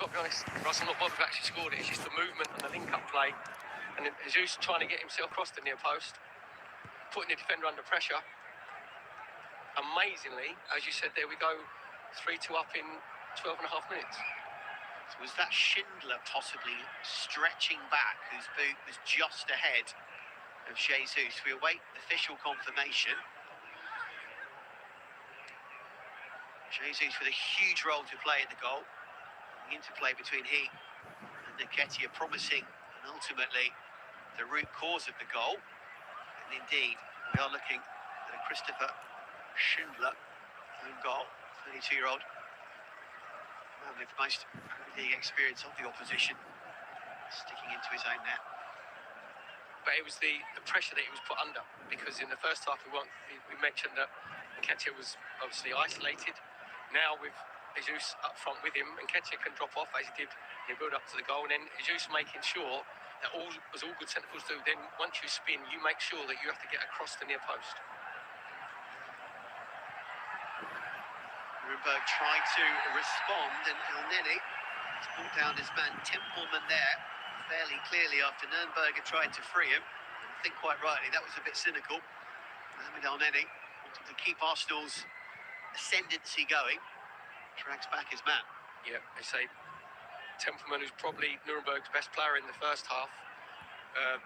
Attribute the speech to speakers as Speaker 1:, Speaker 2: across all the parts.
Speaker 1: got to be honest, Russ, I'm not bothered if actually scored it. It's just the movement and the link-up play. And then Jesus trying to get himself across the near post, putting the defender under pressure. Amazingly, as you said, there we go, 3-2 up in 12 and a half minutes.
Speaker 2: So was that Schindler possibly stretching back, whose boot was just ahead of Jesus? We await official confirmation. Jesus with a huge role to play in the goal. The interplay between he and Nketiah promising, and ultimately the root cause of the goal. And indeed, we are looking at a Christopher Schindler own goal, 32-year-old man with most Premier League experience of the opposition, sticking into his own net.
Speaker 1: But it was the pressure that he was put under, because in the first half we mentioned that Nketiah was obviously isolated. Now with Jesus up front with him, Nketiah can drop off as he did in the build up to the goal, and then Jesus making sure that as all good centre forwards do, then once you spin, you make sure that you have to get across the near post.
Speaker 2: Nürnberg tried to respond, and El Neni has brought down his man Tempelman there fairly clearly after Nürnberg had tried to free him. I think quite rightly that was a bit cynical. Mohamed El Neni wanted to keep Arsenal's ascendancy going, drags back his man.
Speaker 1: Yeah, they say Tempelman, who's probably Nuremberg's best player in the first half,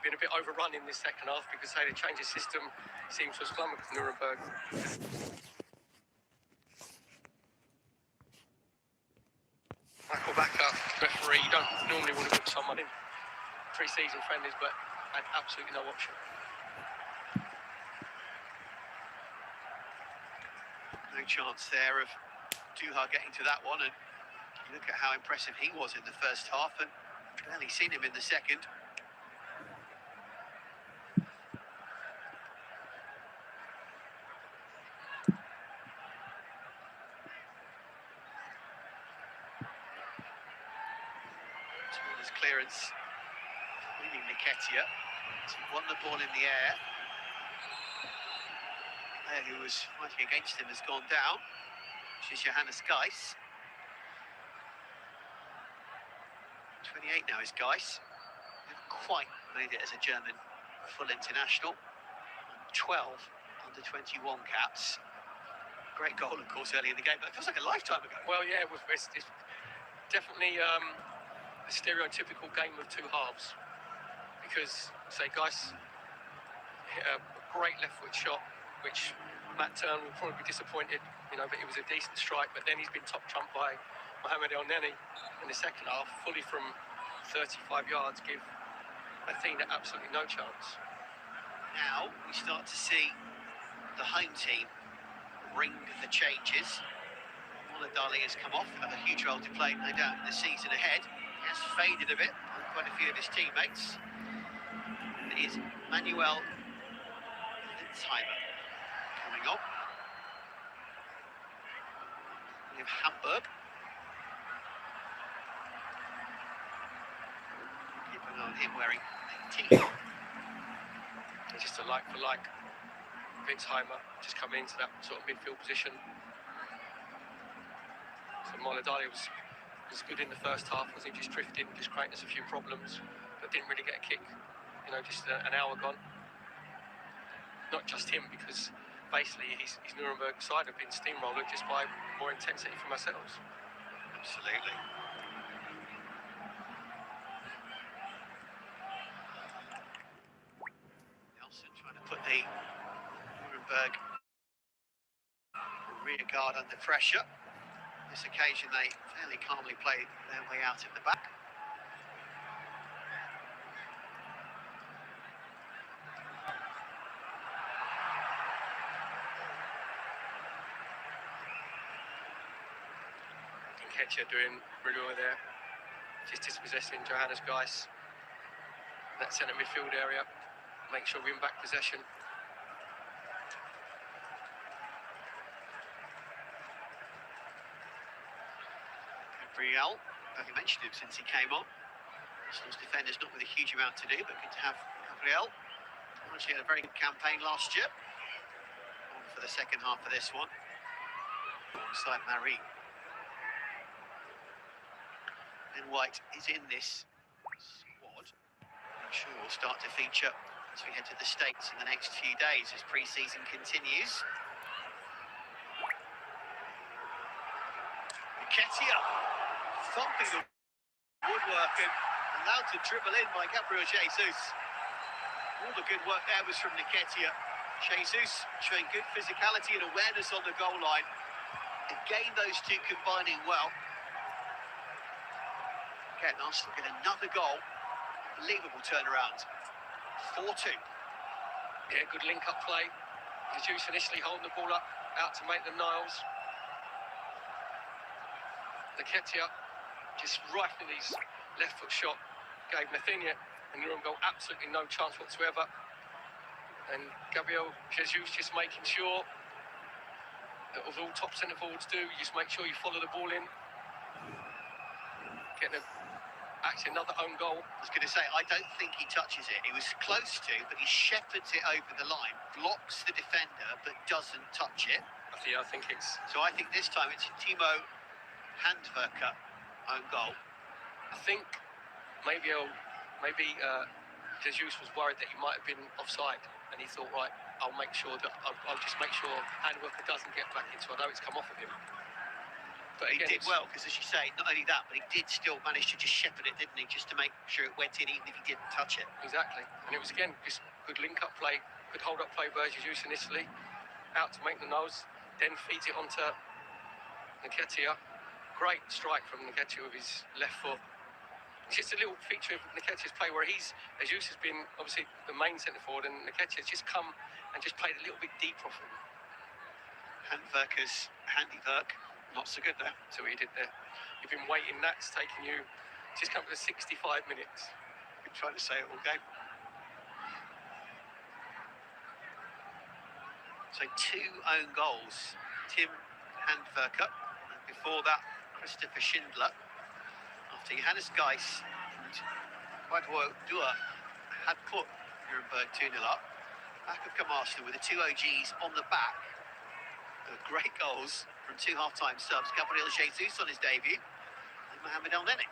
Speaker 1: been a bit overrun in this second half because they changed his system. Seems to have flummoxed Nuremberg. Michael Backer, referee. You don't normally want to put someone in pre-season friendlies, but had absolutely no option.
Speaker 2: No chance there of Duha getting to that one, and you look at how impressive he was in the first half, and barely seen him in the second. His clearance, leading Nketiah. He won the ball in the air. The player who was fighting against him has gone down, which is Johannes Geis. 28 now is Geis. Never quite made it as a German full international. 12 under-21 caps. Great goal, of course, early in the game, but it feels like a lifetime ago.
Speaker 1: Well, yeah, it's definitely a stereotypical game of two halves. Because, say, Geis hit a great left-foot shot, which Matt Turn will probably be disappointed, but it was a decent strike. But then he's been top trumped by Mohamed El Neni in the second half, fully from 35 yards, give Athena absolutely no chance.
Speaker 2: Now we start to see the home team bring the changes. Moladali has come off, have a huge role to play, no doubt, in the season ahead. He has faded a bit on quite a few of his teammates. It is Manuel Litzheimer coming on. We have Hamburg. Keep an eye on him wearing 18.
Speaker 1: It's just a like-for-like. Litzheimer just coming into that sort of midfield position. So Moladali was good in the first half, was he just drifting, just creating us a few problems, but didn't really get a kick. Just an hour gone. Not just him, because basically his Nuremberg side have been steamrolled just by more intensity from ourselves.
Speaker 2: Absolutely. Nelson trying to put the Nuremberg rear guard under pressure. This occasion they fairly calmly played their way out of the back.
Speaker 1: Nketiah doing really well there, just dispossessing Johannes Geis. That centre midfield area, make sure we win back possession.
Speaker 2: Gabriel, you mentioned him since he came on. Arsenal's defenders not with a huge amount to do, but good to have Gabriel. Actually had a very good campaign last year. On for the second half of this one, alongside Marie. Ben White is in this squad. I'm sure will start to feature as we head to the States in the next few days as pre-season continues. Nketiah thumping the woodwork and allowed to dribble in by Gabriel Jesus. All the good work there was from Nketiah. Jesus showing good physicality and awareness on the goal line. Again, those two combining well. Again, Arsenal get another goal. Unbelievable turnaround. 4-2.
Speaker 1: Yeah, good link-up play. Jesus initially holding the ball up, out to make the Niles. Nketiah just rifling his left foot shot, gave Mathenia and Nürnberg absolutely no chance whatsoever. And Gabriel Jesus just making sure that, as all top centre forwards do, you just make sure you follow the ball in. Getting actually another own goal.
Speaker 2: I was going to say, I don't think he touches it. He was close to, but he shepherds it over the line, blocks the defender, but doesn't touch it.
Speaker 1: I think it's...
Speaker 2: So I think this time it's Timo Handwerker own goal.
Speaker 1: I think maybe Jesus was worried that he might have been offside, and he thought, right, I'll just make sure Handwerker doesn't get back into it. I know it's come off of him. But
Speaker 2: He
Speaker 1: again,
Speaker 2: did well, because as you say, not only that, but he did still manage to just shepherd it, didn't he? Just to make sure it went in, even if he didn't touch it.
Speaker 1: Exactly. And it was, again, just good link-up play, good hold-up play by Jesus initially, out to make the nose, then feeds it onto Nketiah. Great strike from Nketiah with his left foot. It's just a little feature of Nketiah's play where Jesus has been obviously the main centre forward, and Nketiah's just come and just played a little bit deeper off him.
Speaker 2: Handwerker's handiwork, not so good there.
Speaker 1: So what he did there. You've been waiting, that's taken you, just come to 65 minutes.
Speaker 2: Been trying to say it all game. So 2 own goals. Tim Handwerker, and before that, Christopher Schindler. After Johannes Geis and Wadwo Dua had put Nürnberg 2-0 up. Back have come Arsenal with the 2 OGs on the back. Great goals from 2 half-time subs. Gabriel Jesus on his debut and Mohamed El Neni.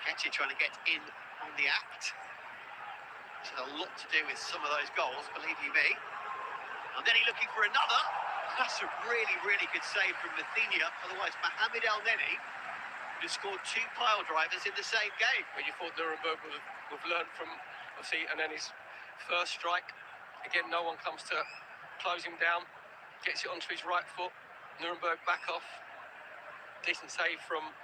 Speaker 2: Nketiah trying to get in on the act. It's had a lot to do with some of those goals, believe you me. And then he looking for another. That's a really, really good save from Mathenia. Otherwise, Mohamed El Neni would have scored 2 pile drivers in the same game.
Speaker 1: Well, you thought Nuremberg would have learned from, obviously, and then his first strike. Again, no one comes to close him down. Gets it onto his right foot. Nuremberg back off. Decent save from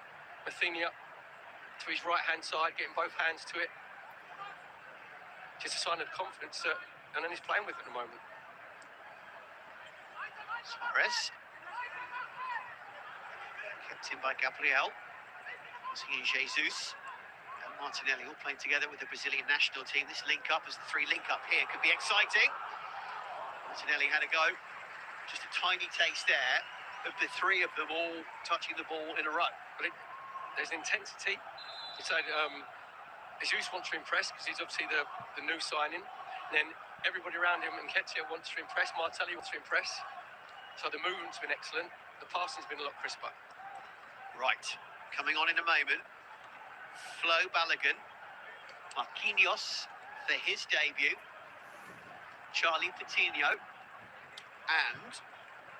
Speaker 1: Mathenia to his right-hand side, getting both hands to it. Just a sign of confidence that and then he's playing with at the moment.
Speaker 2: Suarez. Kept in by Gabriel. Seeing Jesus and Martinelli all playing together with the Brazilian national team. This link-up, as the 3 link-up here, could be exciting. Martinelli had a go. Just a tiny taste there of the 3 of them all touching the ball in a row.
Speaker 1: But there's intensity. You said Jesus wants to impress because he's obviously the new signing. And then everybody around him, and Nketiah wants to impress, Martelli wants to impress. So the movement's been excellent. The passing's been a lot crisper.
Speaker 2: Right, coming on in a moment. Flo Balogun, Marquinhos for his debut, Charlie Coutinho, and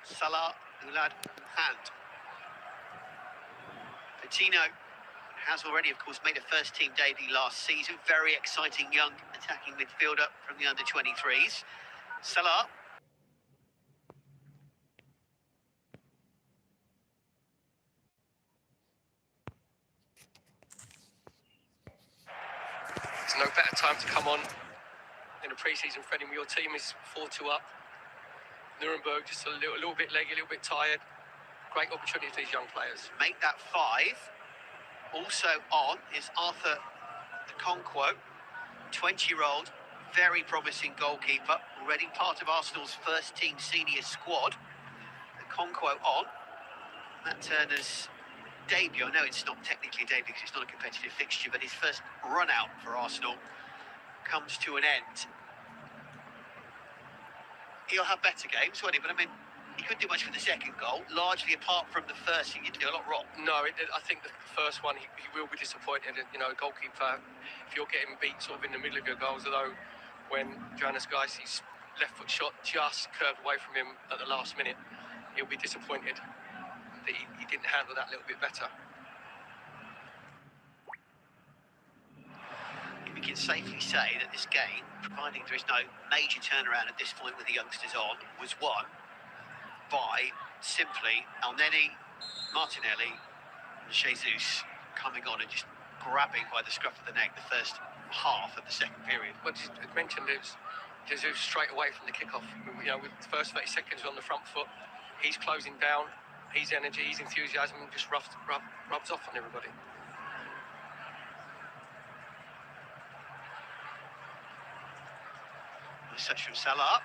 Speaker 2: Salah Oulad Hand. Coutinho has already, of course, made a first-team debut last season. Very exciting young attacking midfielder from the under-23s. Salah.
Speaker 1: There's no better time to come on in a pre-season friendly when your team is 4-2 up. Nuremberg just a little bit leggy, a little bit tired. Great opportunity for these young players.
Speaker 2: Make that 5. Also on is Arthur Okonkwo, 20-year-old, very promising goalkeeper, already part of Arsenal's first-team senior squad. Okonkwo on. Matt Turner's debut, I know it's not technically a debut because it's not a competitive fixture, but his first run-out for Arsenal comes to an end. He'll have better games, won't he? But I mean, He couldn't do much for the second goal, largely apart from the first. He didn't do a lot wrong.
Speaker 1: No, I think the first one, he will be disappointed. You know, goalkeeper, if you're getting beat sort of in the middle of your goals, although when Johannes Geis's left foot shot just curved away from him at the last minute, he'll be disappointed that he didn't handle that a little bit better.
Speaker 2: We can safely say that this game, providing there is no major turnaround at this point with the youngsters on, was won by simply Elneny, Martinelli and Jesus coming on and just grabbing by the scruff of the neck the first half of the second period.
Speaker 1: What you mentioned is Jesus straight away from the kickoff. You know, with the first 30 seconds on the front foot, he's closing down, his energy, his enthusiasm just rubs off on everybody.
Speaker 2: Such from Salah.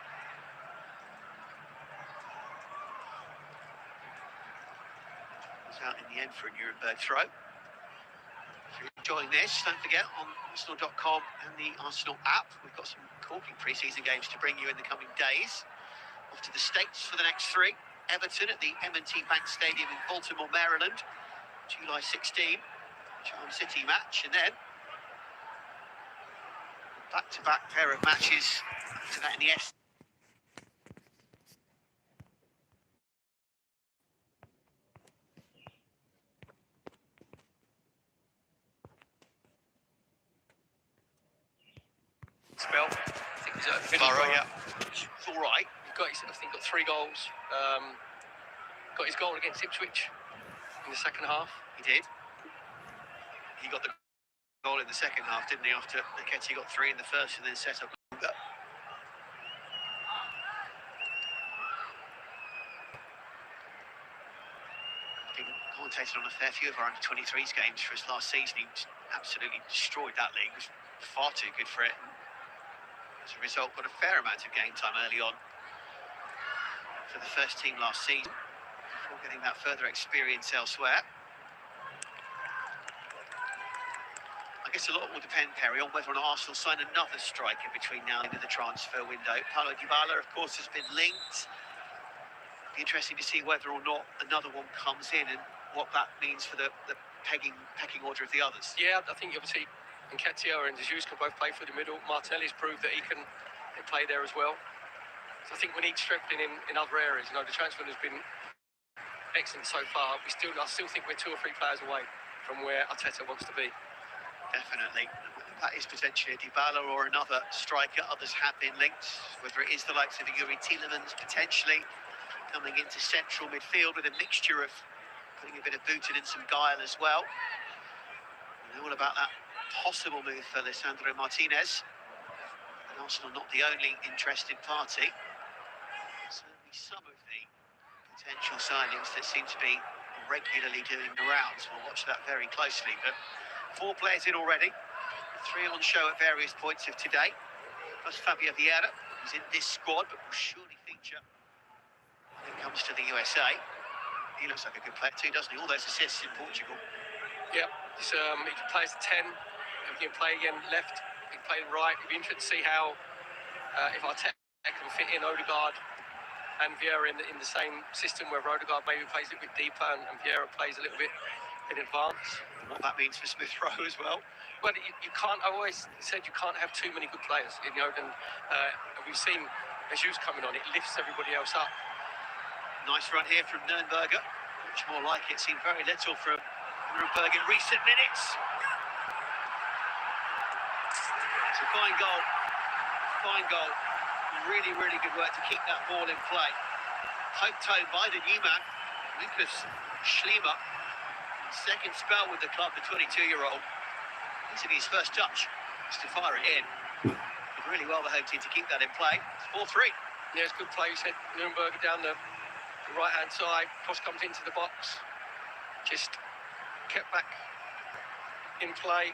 Speaker 2: Was out in the end for a Nürnberg throw. If you're enjoying this, don't forget on Arsenal.com and the Arsenal app, we've got some corking pre-season games to bring you in the coming days. Off to the States for the next three. Everton at the M&T Bank Stadium in Baltimore, Maryland, July 16. Charm City match, and then back-to-back pair of matches after that in the S.
Speaker 1: Spell, I think he's at
Speaker 2: Middlesbrough, yeah. It's all right.
Speaker 1: I think got 3 goals. Got his goal against Ipswich in the second half.
Speaker 2: He did. He got the goal in the second half, didn't he? After Nketiah got 3 in the first and then set up. Been commentated on a fair few of our under-23s games for his last season. He absolutely destroyed that league. He was far too good for it. And as a result, got a fair amount of game time early on for the first team last season, before getting that further experience elsewhere. I guess a lot will depend, Perry, on whether or not Arsenal sign another striker between now and the transfer window. Paulo Dybala, of course, has been linked. Be interesting to see whether or not another one comes in and what that means for the pecking order of the others.
Speaker 1: Yeah, I think obviously Nketiah and Jesus can both play through the middle. Martinelli's proved that he can play there as well. So I think we need strengthening in other areas. You know, the transfer has been excellent so far. I still think we're 2 or 3 players away from where Arteta wants to be.
Speaker 2: Definitely. That is potentially a Dybala or another striker. Others have been linked, whether it is the likes of Yuri Tielemans potentially coming into central midfield with a mixture of putting a bit of boot in and some guile as well. And all about that possible move for Lisandro Martinez. And Arsenal not the only interested party. Certainly some of the potential signings that seem to be regularly doing the rounds. We'll watch that very closely. But 4 players in already, 3 on show at various points of today. Plus Fabio Vieira, who's in this squad, but will surely feature when it comes to the USA. He looks like a good player too, doesn't he? All those assists in Portugal.
Speaker 1: Yeah, he can play as a 10, he can play again left, he can play right. It'd be interesting to see how, if Arteta can fit in Odegaard and Vieira in the same system, where Odegaard maybe plays a little bit deeper and Vieira plays a little bit in advance.
Speaker 2: What that means for Smith Rowe as well.
Speaker 1: But you can't, I always said you can't have too many good players, you know, and we've seen Jesus coming on, it lifts everybody else up.
Speaker 2: Nice run here from Nürnberg. Much more like it. Seen very little from Nürnberg in recent minutes. It's a fine goal. Fine goal. Really, really good work to keep that ball in play. Poked-toed by the new man, Lucas Schliemer. Second spell with the club, the 22-year-old. This will be his first touch. Just to fire it in. Did really well, the home team, to keep that in play. It's 4-3.
Speaker 1: Yeah, it's good play. You said Nürnberg down the right-hand side. Cross comes into the box. Just kept back in play.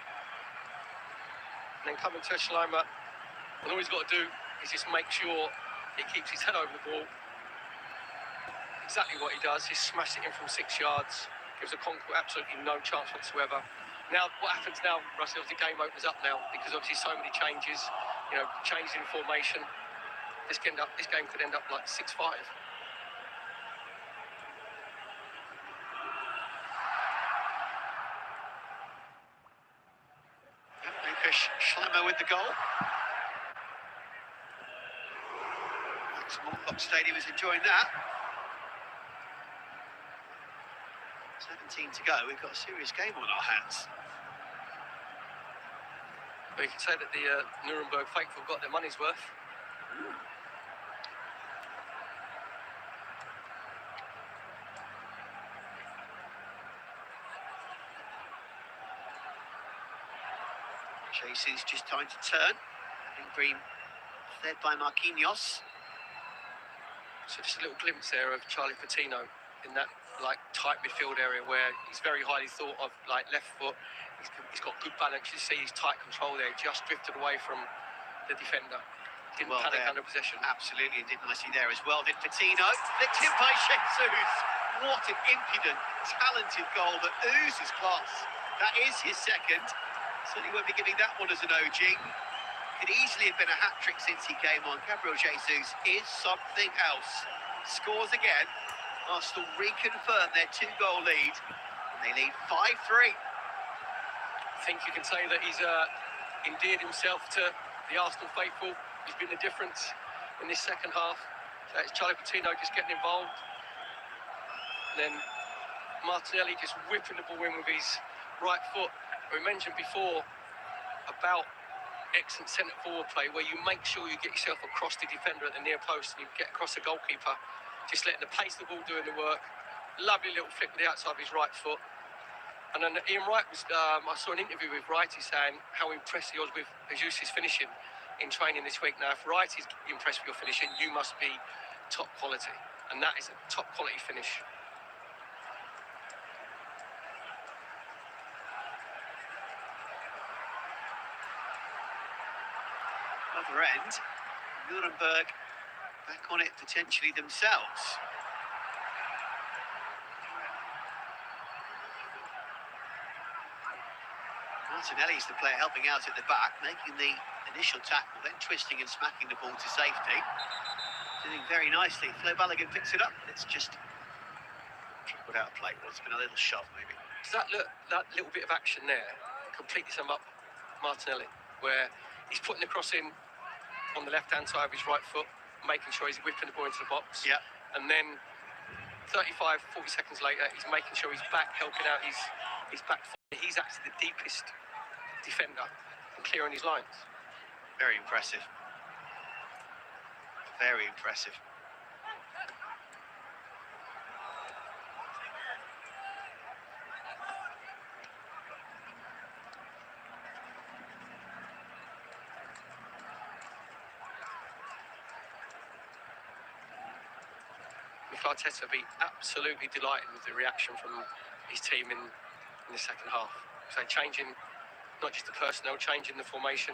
Speaker 1: And then coming to Schleimer. And all he's got to do is just make sure he keeps his head over the ball. Exactly what he does. He smashed it in from 6 yards. Gives a Concord absolutely no chance whatsoever. Now, what happens now, Russell, the game opens up now because obviously so many changes, you know, changing formation. This game could end up like 6-5.
Speaker 2: Schliema with the goal. Nürnberg Stadium is enjoying that. 17 to go. We've got a serious game on our hands.
Speaker 1: Well, you can say that the Nuremberg faithful got their money's worth.
Speaker 2: Jesus just time to turn. In green, led by Marquinhos.
Speaker 1: So just a little glimpse there of Charlie Patino in that tight midfield area where he's very highly thought of, left foot. He's got good balance. You see his tight control there. Just drifted away from the defender. Didn't panic under possession.
Speaker 2: Absolutely, and did nicely there as well. Did Patino. Flicked in by Jesus. What an impudent, talented goal that oozes class. That is his second. Certainly won't be giving that one as an OG. Could easily have been a hat-trick since he came on. Gabriel Jesus is something else. Scores again. Arsenal reconfirm their 2-goal lead. And they lead 5-3.
Speaker 1: I think you can say that he's endeared himself to the Arsenal faithful. He's been the difference in this second half. So it's Charlie Patino just getting involved. And then Martinelli just whipping the ball in with his right foot. We mentioned before about excellent centre-forward play where you make sure you get yourself across the defender at the near post and you get across the goalkeeper, just letting the pace of the ball doing the work. Lovely little flick with the outside of his right foot. And then Ian Wright was, I saw an interview with Wrighty saying how impressed he was with Jesus' finishing in training this week. Now, if Wrighty's impressed with your finishing, you must be top quality. And that is a top quality finish.
Speaker 2: Other end, Nuremberg back on it potentially themselves. Martinelli's the player helping out at the back, making the initial tackle, then twisting and smacking the ball to safety. Doing very nicely. Flo Balogun picks it up, and it's just trickled out of play. Well, it's been a little shove, maybe.
Speaker 1: So that little bit of action there completely summed up Martinelli, where he's putting the cross in on the left-hand side of his right foot, making sure he's whipping the ball into the box.
Speaker 2: Yeah.
Speaker 1: And then 35, 40 seconds later, he's making sure he's back, helping out his back foot. He's actually the deepest defender and clearing his lines.
Speaker 2: Very impressive. Very impressive.
Speaker 1: Arteta be absolutely delighted with the reaction from his team in the second half. So changing not just the personnel, changing the formation,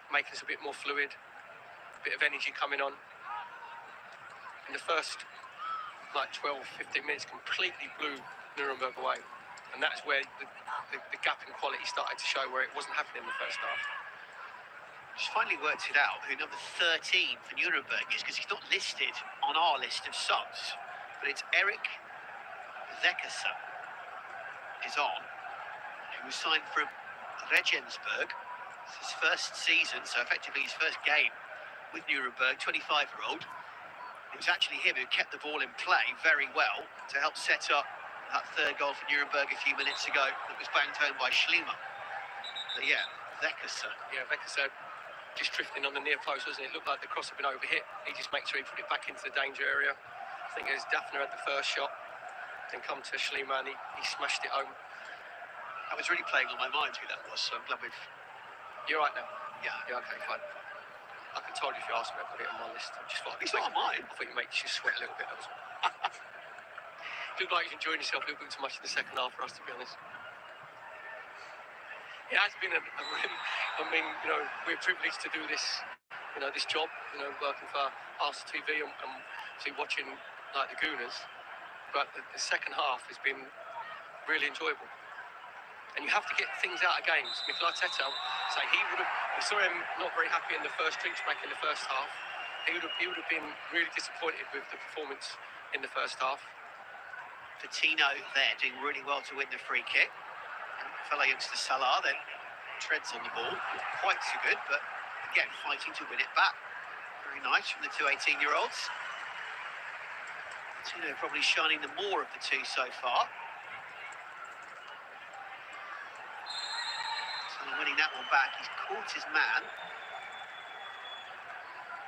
Speaker 1: making us a bit more fluid, a bit of energy coming on. In the first 12, 15 minutes completely blew Nuremberg away. And that's where the gap in quality started to show, where it wasn't happening in the first half.
Speaker 2: Just finally worked it out who number 13 for Nuremberg is, because he's not listed on our list of subs, but it's Eric Weckesser is on, who was signed from Regensburg. It's his first season, so effectively his first game with Nuremberg, 25-year-old. It was actually him who kept the ball in play very well to help set up that third goal for Nuremberg a few minutes ago that was banged home by Schliema. But yeah, Weckesser.
Speaker 1: Yeah, Weckesser just drifting on the near post, wasn't it? It looked like the cross had been overhit. He just made sure he put it back into the danger area. I think it was Daphne had the first shot, then come to Schliema and he smashed it home.
Speaker 2: That was really playing on my mind who that was, so I'm glad we've...
Speaker 1: You're right now?
Speaker 2: Yeah.
Speaker 1: Yeah, okay, fine. I could told you if you asked me, I put it on my list. I just thought
Speaker 2: it's not on mine.
Speaker 1: I thought you make you sweat a little bit. Looked like you're enjoying yourself a little bit too much in the second half for us, to be honest. It has been I mean, we're privileged to do this, this job, working for Arsenal TV and see watching the Gooners. But the second half has been really enjoyable. And you have to get things out of games. Mikel Arteta, we saw him not very happy in the first drinks break in the first half. He would have been really disappointed with the performance in the first half.
Speaker 2: Patino there doing really well to win the free kick. Fellow youngster Salah then treads on the ball. Not quite so good, but again, fighting to win it back. Very nice from the two 18-year-olds. Tino probably shining the more of the two so far. So winning that one back, he's caught his man.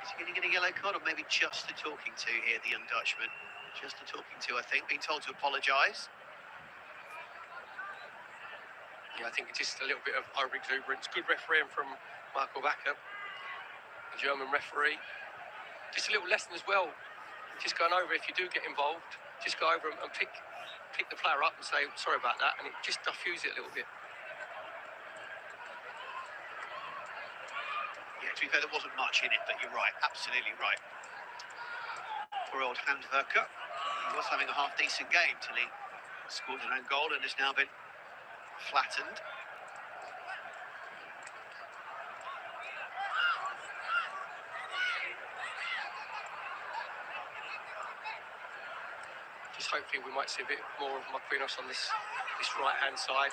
Speaker 2: Is he going to get a yellow card, or maybe just a talking to here, the young Dutchman? Just a talking to, I think, being told to apologise.
Speaker 1: Yeah, I think it's just a little bit of over-exuberance. Good refereeing from Michael Bakker, the German referee. Just a little lesson as well. Just going over, if you do get involved, just go over and pick the player up and say, sorry about that, and it just diffuses it a little bit.
Speaker 2: Yeah, to be fair, there wasn't much in it, but you're right, absolutely right. Poor old Handwerker. He was having a half-decent game till he scored an own goal and has now been flattened.
Speaker 1: Just hopefully we might see a bit more of Marquinhos on this right-hand side.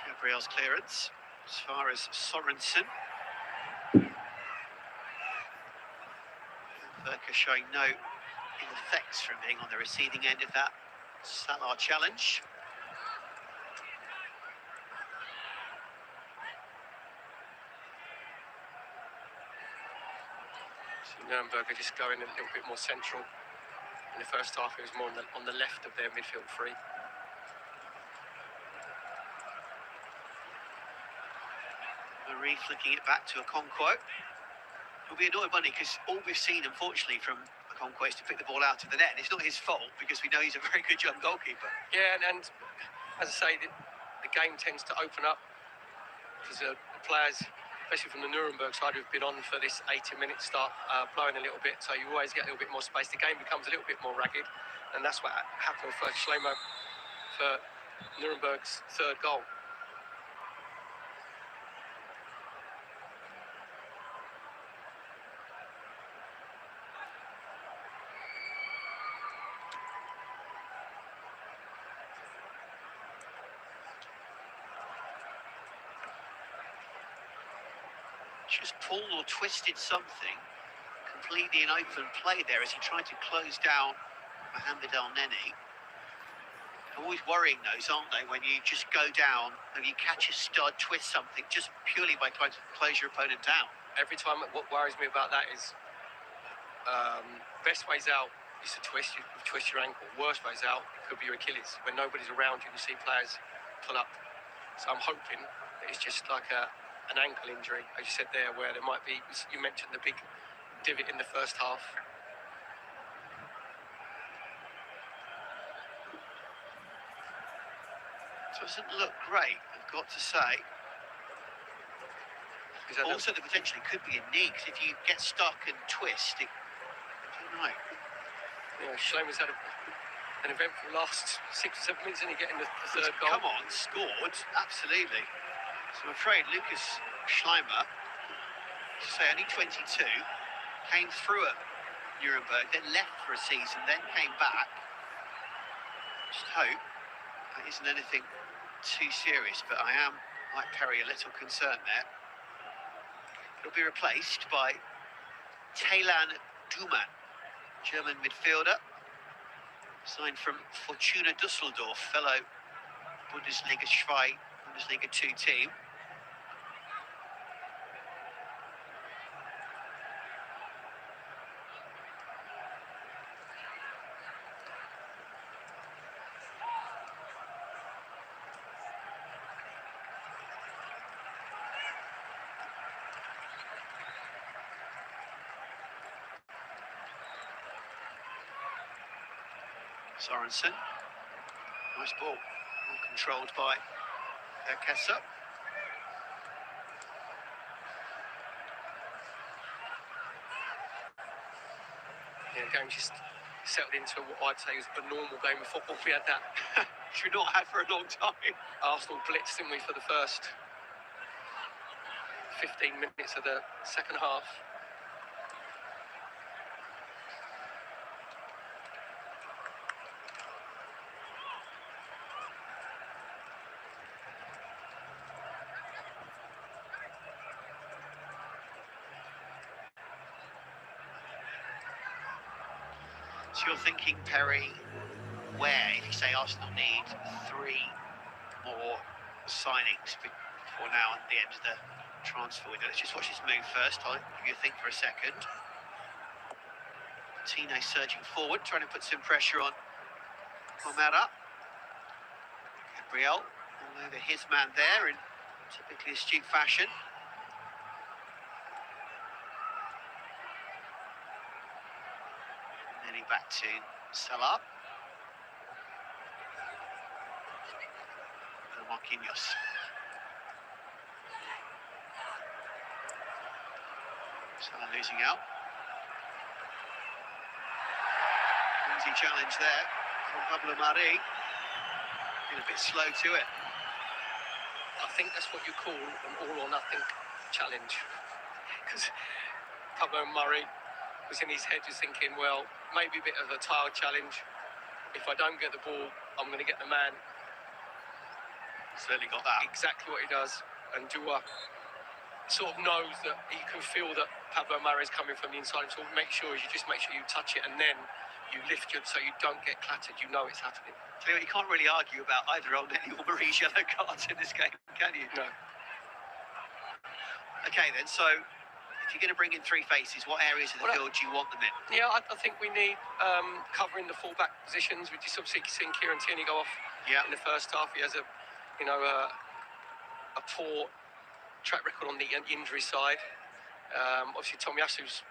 Speaker 2: Gabriel's clearance as far as Sorensen. Burker showing no ill effects from being on the receiving end of that Salah challenge.
Speaker 1: So Nürnberg are just going a little bit more central. In the first half, it was more on the left of their midfield three.
Speaker 2: Marie flicking it back to Okonkwo. He'll be annoyed, won't he? Because all we've seen, unfortunately, from Okonkwo is to pick the ball out of the net. It's not his fault, because we know he's a very good young goalkeeper.
Speaker 1: Yeah, and as I say, the game tends to open up because the players, especially from the Nuremberg side, who've been on for this 80-minute start, blowing a little bit, so you always get a little bit more space. The game becomes a little bit more ragged, and that's what happened for Schleimer for Nuremberg's third goal.
Speaker 2: Just pulled or twisted something completely in open play there as he tried to close down Mohamed El Neni. Always worrying those, aren't they, when you just go down and you catch a stud, twist something just purely by trying to close your opponent down.
Speaker 1: Every time, what worries me about that is best ways out is to twist your ankle. Worst ways out could be your Achilles. When nobody's around you, you see players pull up. So I'm hoping that it's just like an ankle injury, as you said there, where there might be, you mentioned the big divot in the first half.
Speaker 2: Doesn't look great, I've got to say. Also, there potentially could be a knee, because if you get stuck and twist, I don't know.
Speaker 1: Yeah, Schleimer's had an eventful last 6 or 7 minutes, and he getting the third goal.
Speaker 2: Come on, scored, absolutely. So I'm afraid Lucas Schleimer, say only 22, came through at Nuremberg, then left for a season, then came back. Just hope that isn't anything too serious, but I am, like Perry, a little concerned there. He'll be replaced by Taylan Duman, German midfielder, signed from Fortuna Düsseldorf, fellow Bundesliga 2, Bundesliga 2 team. Sorensen, nice ball, well controlled by Kessa.
Speaker 1: Yeah, the game just settled into what I'd say is a normal game of football. We had that
Speaker 2: which we've not had for a long time.
Speaker 1: Arsenal blitz, didn't we, for the first 15 minutes of the second half.
Speaker 2: So you're thinking, Perry, where, if you say Arsenal need 3 more signings before now at the end of the transfer window. Let's just watch this move first. I'll give you a think for a second. Tino surging forward, trying to put some pressure on Pomera. Gabriel all over his man there in typically astute fashion. Nearly back to Salah. And Marquinhos. Salah losing out. Easy challenge there from Pablo Mari. Been a bit slow to it.
Speaker 1: I think that's what you call an all-or-nothing challenge. Because Pablo Murray was in his head just thinking, well, maybe a bit of a tired challenge. If I don't get the ball, I'm going to get the man.
Speaker 2: Certainly got that.
Speaker 1: Exactly what he does. And Dua sort of knows that he can feel that Pablo Murray is coming from the inside. So make sure you touch it and then you lift it so you don't get clattered. You know it's happening.
Speaker 2: So you can't really argue about either Elneny or Marie's yellow cards in this game, can you?
Speaker 1: No.
Speaker 2: Okay then, so if you're going to bring in 3 faces, what areas of the field do you want them in?
Speaker 1: Yeah, I think we need covering the full-back positions. We just obviously seen Kieran Tierney go off in the first half. He has a poor track record on the injury side. Obviously, Tomiyasu's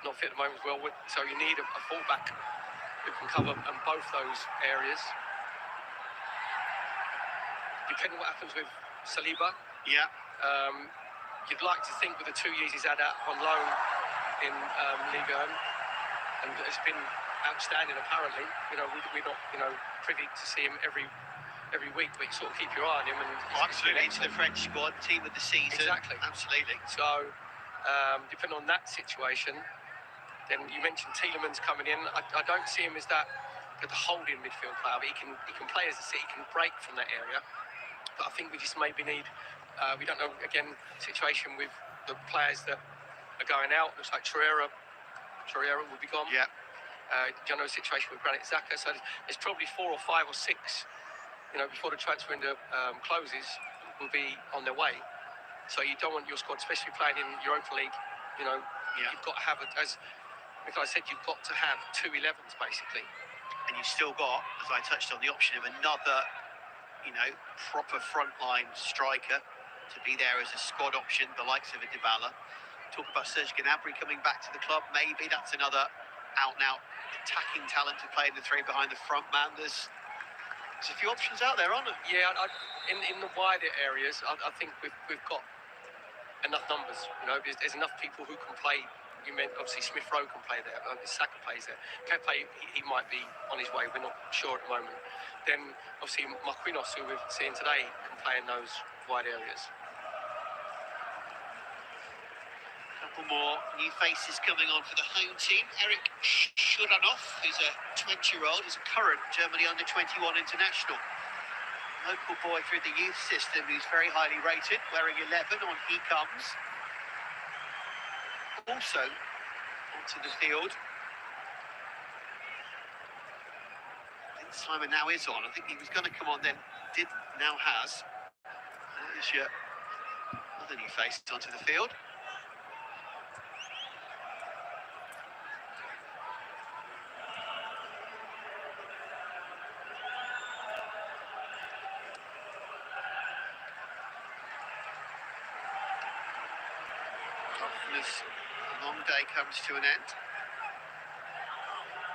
Speaker 1: not fit at the moment as well, so you need a full-back who can cover both those areas. Depending on what happens with Saliba, you'd like to think with the 2 years he's had out on loan in Ligue 1, and it's been outstanding apparently. We're not privy to see him every week, but you sort of keep your eye on him. And
Speaker 2: absolutely, into the French squad, team of the season.
Speaker 1: Exactly.
Speaker 2: Absolutely.
Speaker 1: So, depending on that situation, then you mentioned Tielemans coming in. I don't see him as the holding midfield player, but he can play as he can break from that area. But I think we just maybe need. We don't know again situation with the players that are going out. Looks like Torreira will be gone.
Speaker 2: Yeah.
Speaker 1: Situation with Granit Xhaka. So there's probably 4 or 5 or 6. Before the transfer window closes, will be on their way. So you don't want your squad, especially playing in Europa League. You've got to have, as Michael said, you've got to have 2 11s basically.
Speaker 2: And you've still got, as I touched on, the option of another, proper frontline striker to be there as a squad option, the likes of a Dybala. Talk about Serge Gnabry coming back to the club. Maybe that's another out-and-out attacking talent to play in the 3 behind the front man. There's a few options out there, aren't there?
Speaker 1: Yeah, in the wider areas, I think we've got enough numbers. There's enough people who can play. You meant obviously Smith Rowe can play there. Saka plays there. Pepe, he might be on his way. We're not sure at the moment. Then obviously Marquinhos, who we've seen today, can play in those wide areas.
Speaker 2: Couple more new faces coming on for the home team. Eric Shuranov, who's a 20-year-old, is a current Germany under-21 international. Local boy through the youth system who's very highly rated, wearing 11 on He Comes. Also onto the field. Simon now is on. I think he was going to come on then, now has. There's your other new face onto the field. As a long day comes to an end.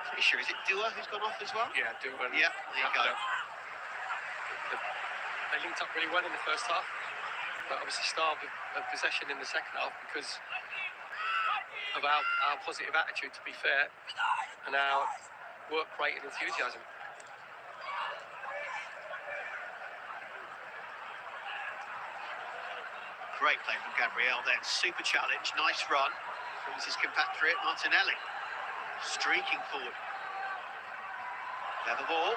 Speaker 2: Pretty sure, is it Dua who's gone off as well?
Speaker 1: Yeah, Dua.
Speaker 2: Yeah, there you go.
Speaker 1: They linked up really well in the first half, but obviously starved of possession in the second half because of our positive attitude, to be fair, and our work rate and enthusiasm.
Speaker 2: Great play from Gabriel then, super challenge, nice run. Brings his compatriot Martinelli, streaking forward. Clever ball.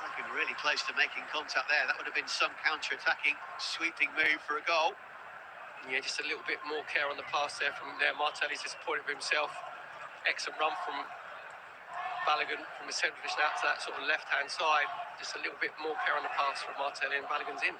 Speaker 2: Looking really close to making contact there. That would have been some counter-attacking, sweeping move for a goal.
Speaker 1: Yeah, just a little bit more care on the pass there from there. Martinelli's disappointed with himself. Excellent run from Balogun from the centre position out to that sort of left-hand side. Just a little bit more care on the pass from Martelli, and Balogun's in.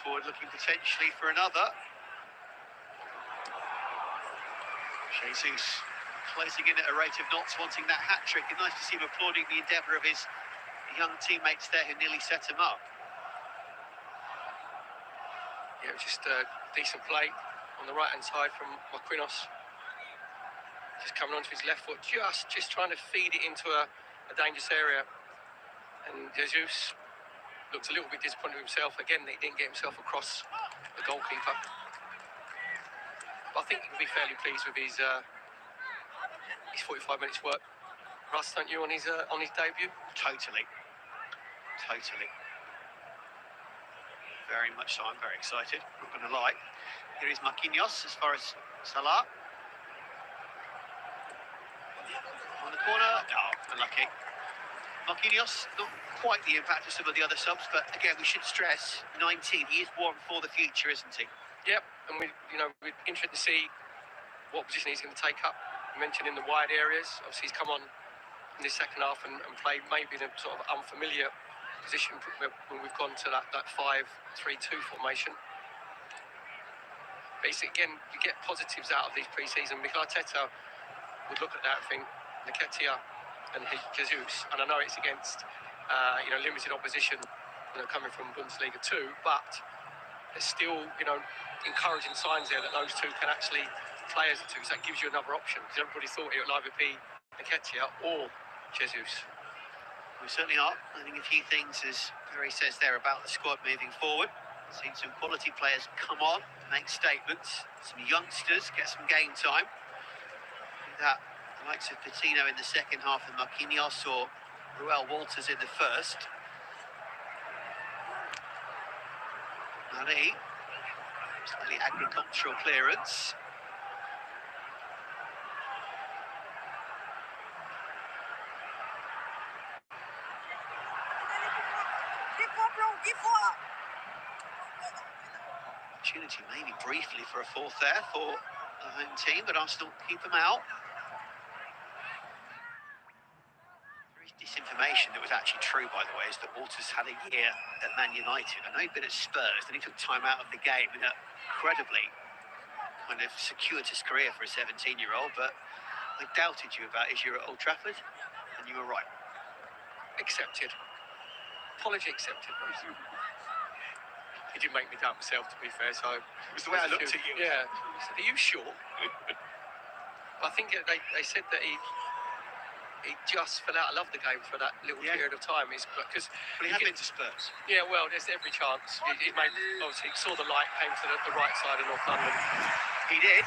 Speaker 2: Forward looking potentially for another. Jesus closing in at a rate of knots, wanting that hat-trick, and nice to see him applauding the endeavour of his young teammates there who nearly set him up.
Speaker 1: Yeah, just a decent play on the right-hand side from Marquinhos. Just coming onto his left foot, just trying to feed it into a dangerous area. And Jesus looked a little bit disappointed with himself. Again, he didn't get himself across the goalkeeper. But I think he can be fairly pleased with his 45 minutes work. Russ, don't you, on his debut?
Speaker 2: Totally. Very much so. I'm very excited, not going to lie. Here is Marquinhos as far as Salah. On the corner. Oh, unlucky. Marquinhos, not quite the impact of some of the other subs, but again, we should stress, 19, he is one for the future, isn't he?
Speaker 1: Yep, and we're interested to see what position he's going to take up. You mentioned in the wide areas, obviously he's come on in the second half and played maybe in a sort of unfamiliar position when we've gone to that 5-3-2 formation. But again, you get positives out of these pre-season. Mikel Arteta would look at that and think, Nketiah and Jesus, and I know it's against limited opposition, coming from Bundesliga 2, but there's still encouraging signs there that those two can actually play as a two. So that gives you another option, because everybody thought it would either be Nketiah or Jesus.
Speaker 2: We certainly are learning a few things, as Perry says there, about the squad moving forward. Seen some quality players come on, make statements, some youngsters get some game time. That the likes of Patino in the second half and Marquinhos or Ruel Walters in the first. Nani, slightly agricultural clearance. Opportunity maybe briefly for a fourth there for the home team, but Arsenal keep them out. There is disinformation that was actually true, by the way, is that Walters had a year at Man United. I know he'd been at Spurs, then he took time out of the game in an incredibly kind of circuitous career for a 17-year-old, but I doubted you about his year at Old Trafford, and you were right.
Speaker 1: Accepted. Apology accepted. He did make me doubt myself, to be fair, so...
Speaker 2: It was the way I looked at you.
Speaker 1: Yeah. He said, are you sure? I think they said that he just fell out of love the game for that little period of time. But
Speaker 2: he had been to Spurs.
Speaker 1: Yeah, well, there's every chance. He obviously saw the light, came to the right side of North London.
Speaker 2: He did.